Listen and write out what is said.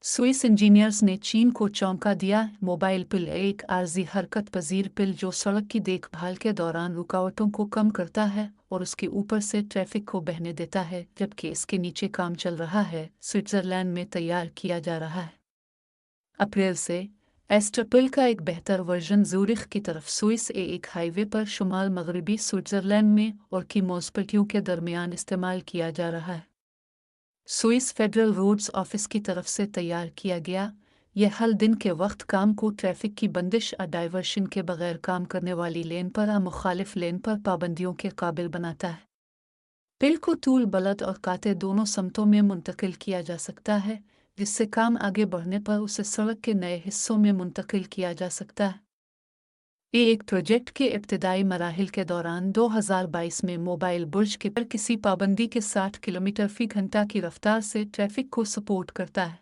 Swiss engineers ने चीन को चौंका दिया। मोबाइल पिल एक आर्जी हरकत पजीर पिल जो सड़क की देखभाल के दौरान रुकावटों को कम करता है और उसके ऊपर से ट्रैफिक को बहने देता है, जबकि इसके नीचे काम चल रहा है। स्विट्जरलैंड में तैयार किया जा रहा है। अप्रैल से एस्टर पिल का एक बेहतर वर्जन ज़ूरिख की तरफ स्विस एक हाईवे पर शुमाल मगरबी स्विट्जरलैंड में और की म्यूनिसिपैलिटियों के दरमियान इस्तेमाल किया जा रहा है। स्विस फेडरल रोड्स ऑफिस की तरफ से तैयार किया गया। यह हल दिन के वक्त काम को ट्रैफिक की बंदिश और डाइवर्शन के बगैर काम करने वाली लेन पर या मुखालिफ लेन पर पाबंदियों के काबिल बनाता है। पिल को तूल बलद और काते दोनों समतों में मुंतकिल किया जा सकता है, जिससे काम आगे बढ़ने पर उसे सड़क के नए हिस्सों में मुंतकिल किया जा सकता है। ये एक प्रोजेक्ट के इब्तदाई मराहिल के दौरान 2022 में मोबाइल बुर्ज के पर किसी पाबंदी के 60 किलोमीटर फी घंटा की रफ्तार से ट्रैफिक को सपोर्ट करता है।